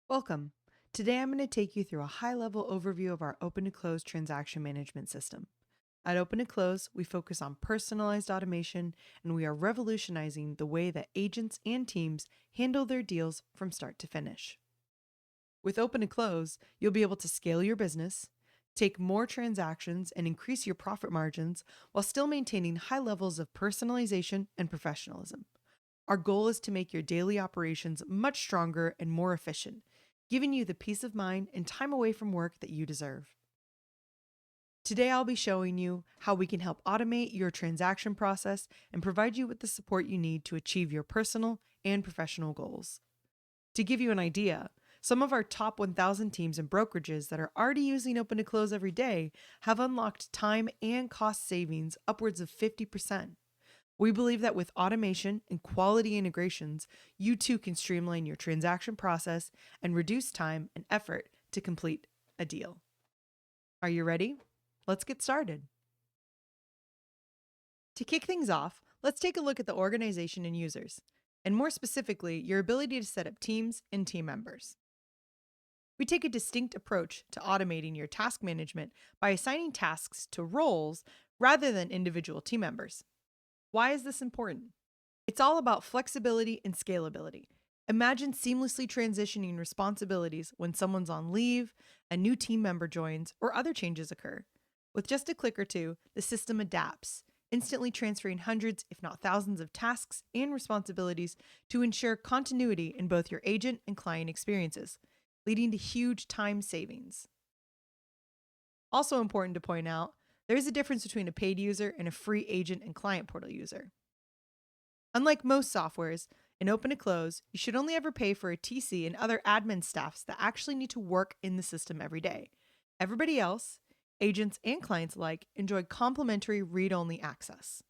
Welcome. Today I'm going to take you through a high-level overview of our open to close transaction management system. At Open to Close, we focus on personalized automation and we are revolutionizing the way that agents and teams handle their deals from start to finish. With Open to Close, you'll be able to scale your business, take more transactions, and increase your profit margins while still maintaining high levels of personalization and professionalism. Our goal is to make your daily operations much stronger and more efficient, giving you the peace of mind and time away from work that you deserve. Today, I'll be showing you how we can help automate your transaction process and provide you with the support you need to achieve your personal and professional goals. To give you an idea, some of our top 1,000 teams and brokerages that are already using Open to Close every day have unlocked time and cost savings upwards of 50%. We believe that with automation and quality integrations, you too can streamline your transaction process and reduce time and effort to complete a deal. Are you ready? Let's get started. To kick things off, let's take a look at the organization and users, and more specifically, your ability to set up teams and team members. We take a distinct approach to automating your task management by assigning tasks to roles rather than individual team members. Why is this important? It's all about flexibility and scalability. Imagine seamlessly transitioning responsibilities when someone's on leave, a new team member joins, or other changes occur. With just a click or two, the system adapts, instantly transferring hundreds, if not thousands, of tasks and responsibilities to ensure continuity in both your agent and client experiences, leading to huge time savings. Also important to point out, there is a difference between a paid user and a free agent and client portal user. Unlike most softwares, in Open to Close, you should only ever pay for a TC and other admin staffs that actually need to work in the system every day. Everybody else, agents and clients alike, enjoy complimentary read-only access.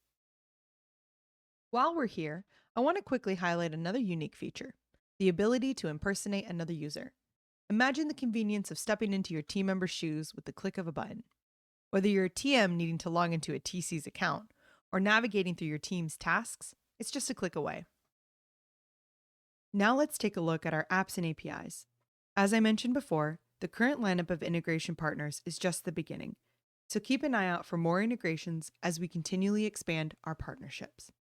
While we're here, I want to quickly highlight another unique feature, the ability to impersonate another user. Imagine the convenience of stepping into your team member's shoes with the click of a button. Whether you're a TM needing to log into a TC's account or navigating through your team's tasks, it's just a click away. Now let's take a look at our apps and APIs. As I mentioned before, the current lineup of integration partners is just the beginning, so keep an eye out for more integrations as we continually expand our partnerships.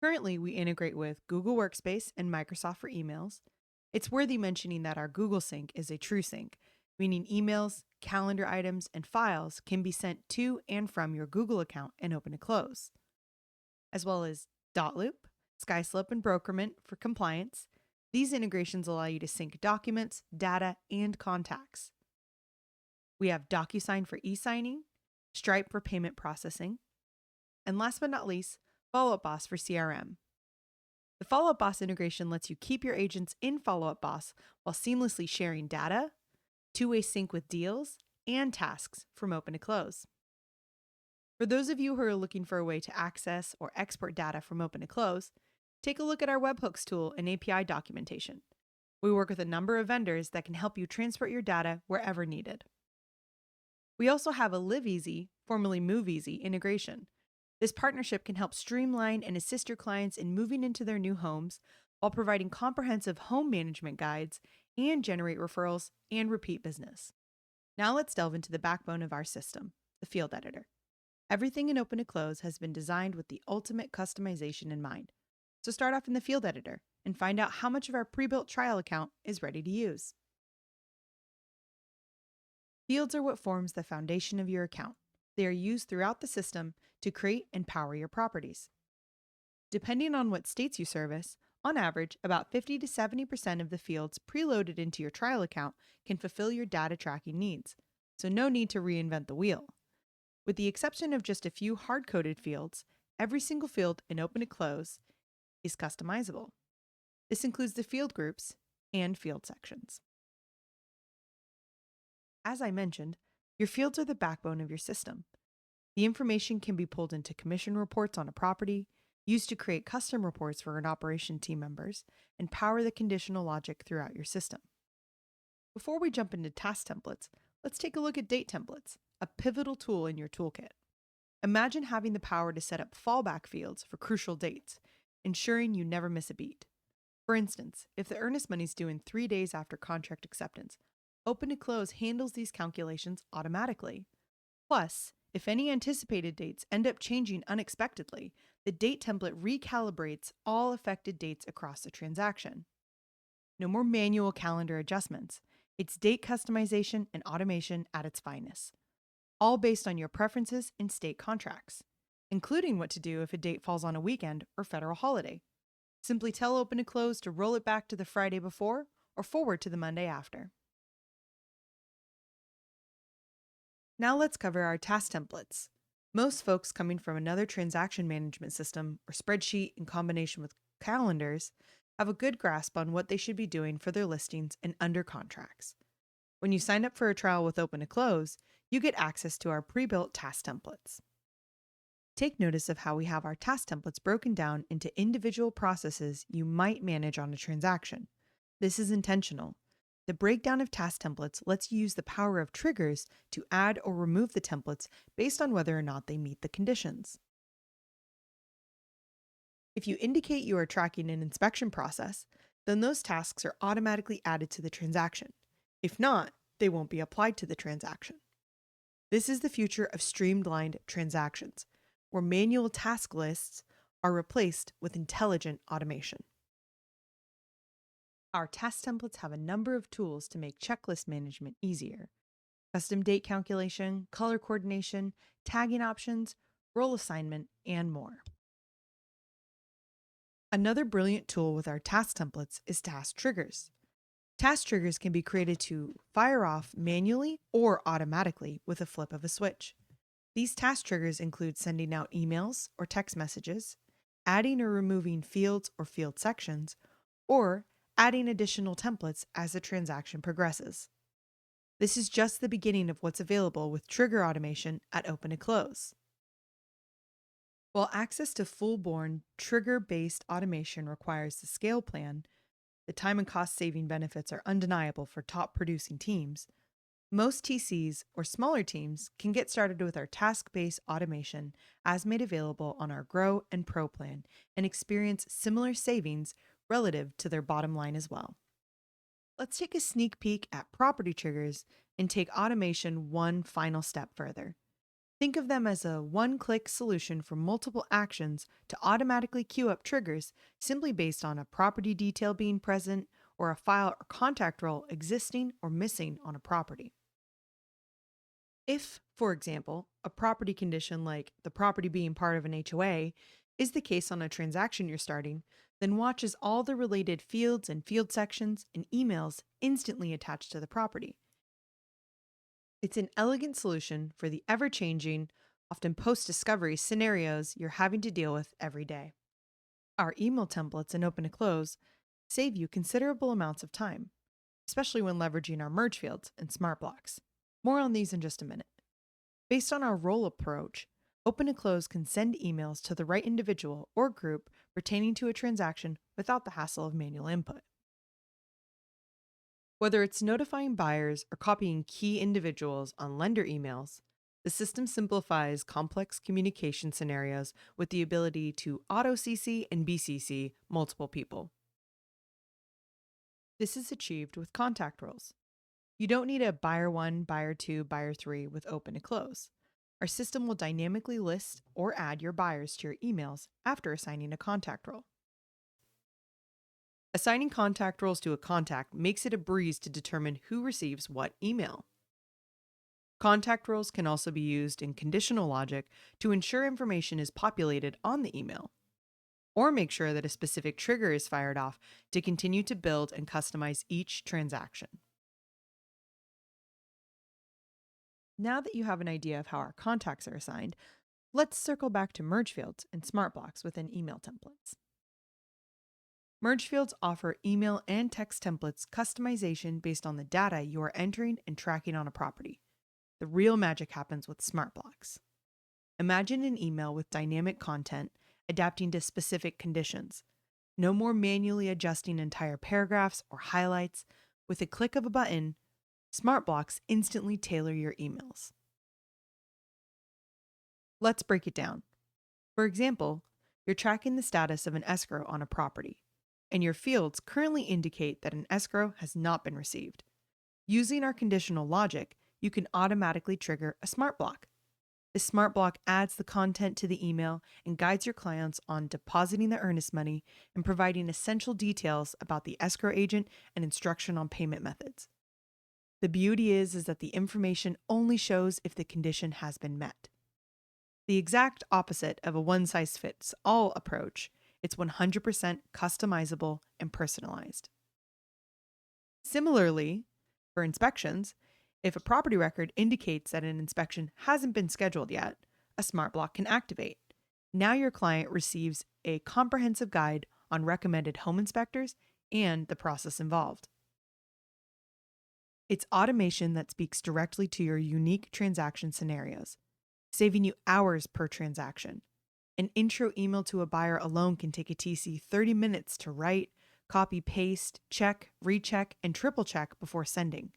Currently, we integrate with Google Workspace and Microsoft for emails. It's worthy mentioning that our Google Sync is a true sync, meaning emails, calendar items, and files can be sent to and from your Google account and Open to Close, as well as Dotloop, SkySlip, and Brokerment for compliance. These integrations allow you to sync documents, data, and contacts. We have DocuSign for e-signing, Stripe for payment processing, and last but not least, Follow Up Boss for CRM. The Follow Up Boss integration lets you keep your agents in Follow Up Boss while seamlessly sharing data, two-way sync with deals, and tasks from Open to Close. For those of you who are looking for a way to access or export data from Open to Close, take a look at our webhooks tool and API documentation. We work with a number of vendors that can help you transport your data wherever needed. We also have a Live Easy, formerly Move Easy, integration. This partnership can help streamline and assist your clients in moving into their new homes while providing comprehensive home management guides and generate referrals and repeat business. Now let's delve into the backbone of our system, the field editor. Everything in Open to Close has been designed with the ultimate customization in mind. So start off in the field editor and find out how much of our pre-built trial account is ready to use. Fields are what forms the foundation of your account. They are used throughout the system to create and power your properties. Depending on what states you service, on average, about 50 to 70% of the fields preloaded into your trial account can fulfill your data tracking needs, so no need to reinvent the wheel. With the exception of just a few hard-coded fields, every single field in Open to Close is customizable. This includes the field groups and field sections. As I mentioned, your fields are the backbone of your system. The information can be pulled into commission reports on a property, used to create custom reports for an operation team members, and power the conditional logic throughout your system. Before we jump into task templates, let's take a look at date templates, a pivotal tool in your toolkit. Imagine having the power to set up fallback fields for crucial dates, ensuring you never miss a beat. For instance, if the earnest money is due in 3 days after contract acceptance, Open to Close handles these calculations automatically. Plus, if any anticipated dates end up changing unexpectedly, the date template recalibrates all affected dates across the transaction. No more manual calendar adjustments. It's date customization and automation at its finest, all based on your preferences and state contracts, including what to do if a date falls on a weekend or federal holiday. Simply tell Open to Close to roll it back to the Friday before or forward to the Monday after. Now let's cover our task templates. Most folks coming from another transaction management system or spreadsheet in combination with calendars have a good grasp on what they should be doing for their listings and under contracts. When you sign up for a trial with Open to Close, you get access to our pre-built task templates. Take notice of how we have our task templates broken down into individual processes you might manage on a transaction. This is intentional. The breakdown of task templates lets you use the power of triggers to add or remove the templates based on whether or not they meet the conditions. If you indicate you are tracking an inspection process, then those tasks are automatically added to the transaction. If not, they won't be applied to the transaction. This is the future of streamlined transactions, where manual task lists are replaced with intelligent automation. Our task templates have a number of tools to make checklist management easier. Custom date calculation, color coordination, tagging options, role assignment, and more. Another brilliant tool with our task templates is task triggers. Task triggers can be created to fire off manually or automatically with a flip of a switch. These task triggers include sending out emails or text messages, adding or removing fields or field sections, or adding additional templates as the transaction progresses. This is just the beginning of what's available with trigger automation at Open to Close. While access to full-born, trigger-based automation requires the scale plan, the time and cost saving benefits are undeniable for top producing teams. Most TCs or smaller teams can get started with our task-based automation as made available on our Grow and Pro plan and experience similar savings relative to their bottom line as well. Let's take a sneak peek at property triggers and take automation one final step further. Think of them as a one-click solution for multiple actions to automatically queue up triggers simply based on a property detail being present or a file or contact role existing or missing on a property. If, for example, a property condition like the property being part of an HOA is the case on a transaction you're starting, then watch as all the related fields and field sections and emails instantly attach to the property. It's an elegant solution for the ever-changing, often post-discovery scenarios you're having to deal with every day. Our email templates and Open to Close save you considerable amounts of time, especially when leveraging our merge fields and smart blocks. More on these in just a minute. Based on our role approach, Open to Close can send emails to the right individual or group pertaining to a transaction without the hassle of manual input. Whether it's notifying buyers or copying key individuals on lender emails, the system simplifies complex communication scenarios with the ability to auto-CC and BCC multiple people. This is achieved with contact roles. You don't need a buyer 1, buyer 2, buyer 3 with Open to Close. Our system will dynamically list or add your buyers to your emails after assigning a contact role. Assigning contact roles to a contact makes it a breeze to determine who receives what email. Contact roles can also be used in conditional logic to ensure information is populated on the email, or make sure that a specific trigger is fired off to continue to build and customize each transaction. Now that you have an idea of how our contacts are assigned, let's circle back to merge fields and smart blocks within email templates. Merge fields offer email and text templates customization based on the data you are entering and tracking on a property. The real magic happens with smart blocks. Imagine an email with dynamic content adapting to specific conditions. No more manually adjusting entire paragraphs or highlights. With a click of a button, smart blocks instantly tailor your emails. Let's break it down. For example, you're tracking the status of an escrow on a property. and your fields currently indicate that an escrow has not been received. Using our conditional logic, you can automatically trigger a smart block. This smart block adds the content to the email and guides your clients on depositing the earnest money and providing essential details about the escrow agent and instruction on payment methods. The beauty is that the information only shows if the condition has been met. The exact opposite of a one-size-fits-all approach, it's 100% customizable and personalized. Similarly, for inspections, if a property record indicates that an inspection hasn't been scheduled yet, a smart block can activate. Now your client receives a comprehensive guide on recommended home inspectors and the process involved. It's automation that speaks directly to your unique transaction scenarios, saving you hours per transaction. An intro email to a buyer alone can take a TC 30 minutes to write, copy, paste, check, recheck, and triple check before sending,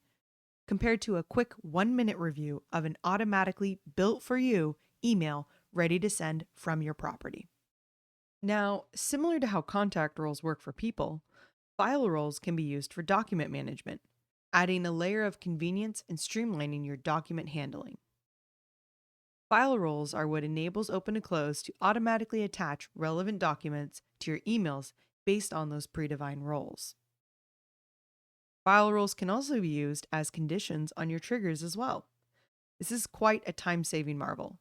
compared to a quick 1-minute review of an automatically built-for-you email ready to send from your property. Now, similar to how contact roles work for people, file roles can be used for document management, adding a layer of convenience and streamlining your document handling. File roles are what enables Open to Close to automatically attach relevant documents to your emails based on those predefined roles. File roles can also be used as conditions on your triggers as well. This is quite a time-saving marvel.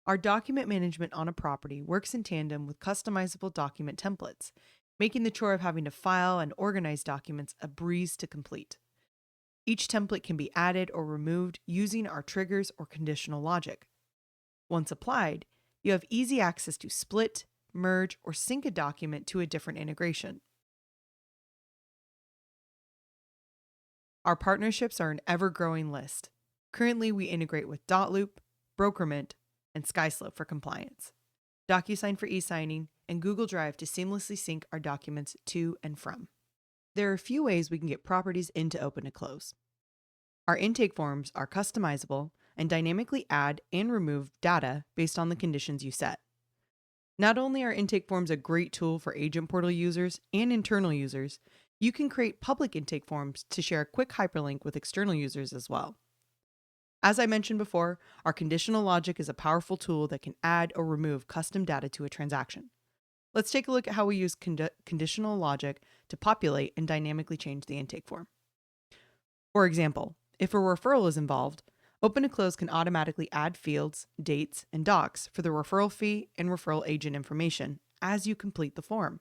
Our document management on a property works in tandem with customizable document templates, making the chore of having to file and organize documents a breeze to complete. Each template can be added or removed using our triggers or conditional logic. Once applied, you have easy access to split, merge, or sync a document to a different integration. Our partnerships are an ever-growing list. Currently, we integrate with dotloop, Brokerment, and Skyslope for compliance, DocuSign for e-signing, and Google Drive to seamlessly sync our documents to and from. There are a few ways we can get properties into Open to Close. Our intake forms are customizable and dynamically add and remove data based on the conditions you set. Not only are intake forms a great tool for agent portal users and internal users, you can create public intake forms to share a quick hyperlink with external users as well. As I mentioned before, our conditional logic is a powerful tool that can add or remove custom data to a transaction. Let's take a look at how we use conditional logic to populate and dynamically change the intake form. For example, if a referral is involved, Open to Close can automatically add fields, dates, and docs for the referral fee and referral agent information as you complete the form.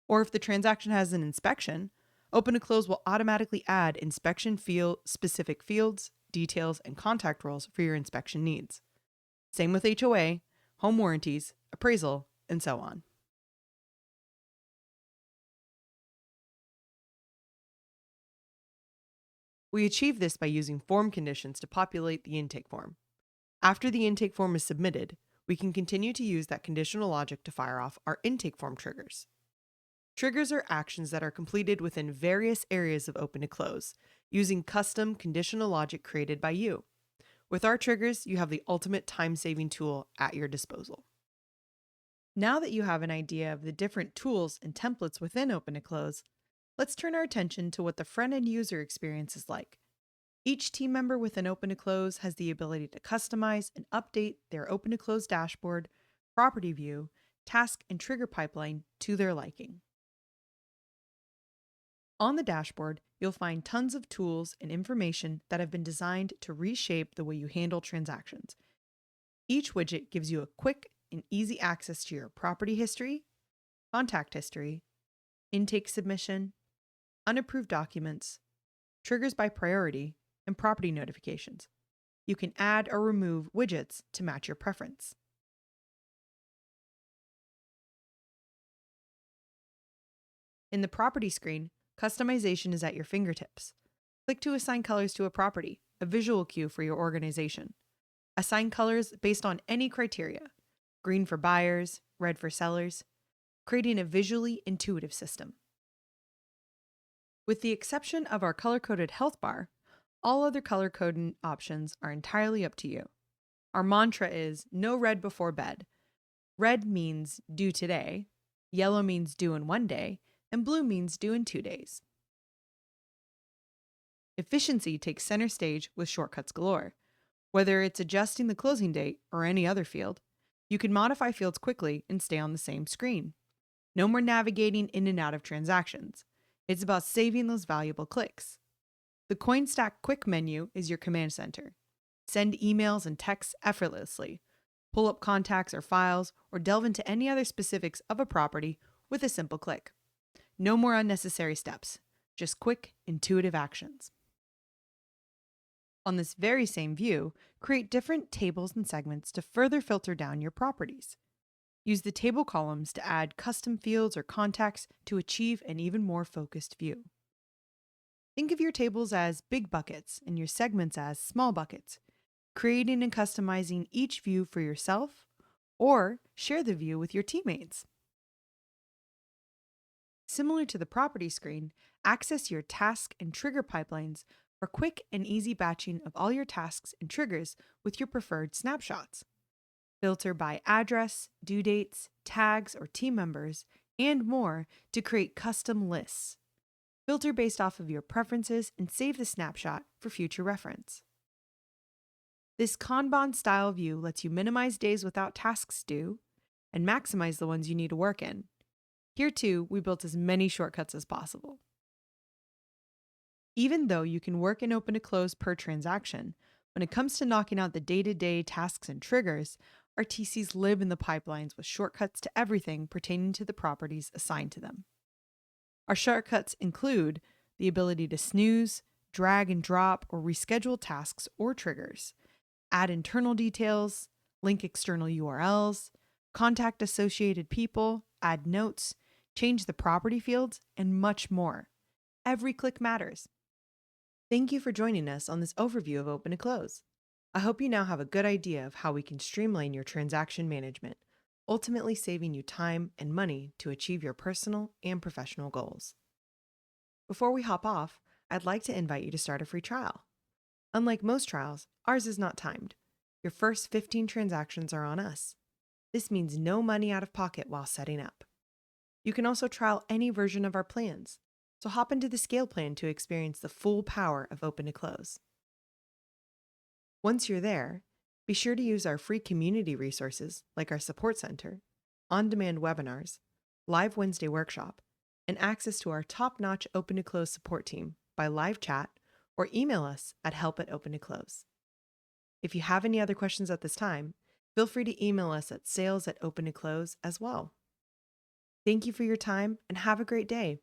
Or if the transaction has an inspection, Open to Close will automatically add inspection specific fields, details, and contact roles for your inspection needs. Same with HOA, home warranties, appraisal, and so on. We achieve this by using form conditions to populate the intake form. After the intake form is submitted, we can continue to use that conditional logic to fire off our intake form triggers. Triggers are actions that are completed within various areas of Open to Close, using custom conditional logic created by you. With our triggers, you have the ultimate time-saving tool at your disposal. Now that you have an idea of the different tools and templates within Open to Close, let's turn our attention to what the front-end user experience is like. Each team member within Open to Close has the ability to customize and update their Open to Close dashboard, property view, task, and trigger pipeline to their liking. On the dashboard, you'll find tons of tools and information that have been designed to reshape the way you handle transactions. Each widget gives you a quick and easy access to your property history, contact history, intake submission, unapproved documents, triggers by priority, and property notifications. You can add or remove widgets to match your preference. In the property screen, customization is at your fingertips. Click to assign colors to a property, a visual cue for your organization. Assign colors based on any criteria: green for buyers, red for sellers, creating a visually intuitive system. With the exception of our color-coded health bar, all other color coding options are entirely up to you. Our mantra is no red before bed. Red means due today, yellow means due in 1 day, and blue means due in 2 days. Efficiency takes center stage with shortcuts galore. Whether it's adjusting the closing date or any other field, you can modify fields quickly and stay on the same screen. No more navigating in and out of transactions. It's about saving those valuable clicks. The CoinStack Quick menu is your command center. Send emails and texts effortlessly. Pull up contacts or files, or delve into any other specifics of a property with a simple click. No more unnecessary steps, just quick, intuitive actions. On this very same view, create different tables and segments to further filter down your properties. Use the table columns to add custom fields or contacts to achieve an even more focused view. Think of your tables as big buckets and your segments as small buckets, creating and customizing each view for yourself or share the view with your teammates. Similar to the property screen, access your task and trigger pipelines for quick and easy batching of all your tasks and triggers with your preferred snapshots. Filter by address, due dates, tags, or team members, and more to create custom lists. Filter based off of your preferences and save the snapshot for future reference. This Kanban style view lets you minimize days without tasks due and maximize the ones you need to work in. Here too, we built as many shortcuts as possible. Even though you can work and open to close per transaction, when it comes to knocking out the day-to-day tasks and triggers, our TCs live in the pipelines with shortcuts to everything pertaining to the properties assigned to them. Our shortcuts include the ability to snooze, drag and drop, or reschedule tasks or triggers, add internal details, link external URLs, contact associated people, add notes, change the property fields, and much more. Every click matters. Thank you for joining us on this overview of Open to Close. I hope you now have a good idea of how we can streamline your transaction management, ultimately saving you time and money to achieve your personal and professional goals. Before we hop off, I'd like to invite you to start a free trial. Unlike most trials, ours is not timed. Your first 15 transactions are on us. This means no money out of pocket while setting up. You can also trial any version of our plans, so hop into the scale plan to experience the full power of Open to Close. Once you're there, be sure to use our free community resources like our support center, on-demand webinars, live Wednesday workshop, and access to our top-notch Open to Close support team by live chat or email us at help@opentoclose. If you have any other questions at this time, feel free to email us at sales@opentoclose as well. Thank you for your time and have a great day.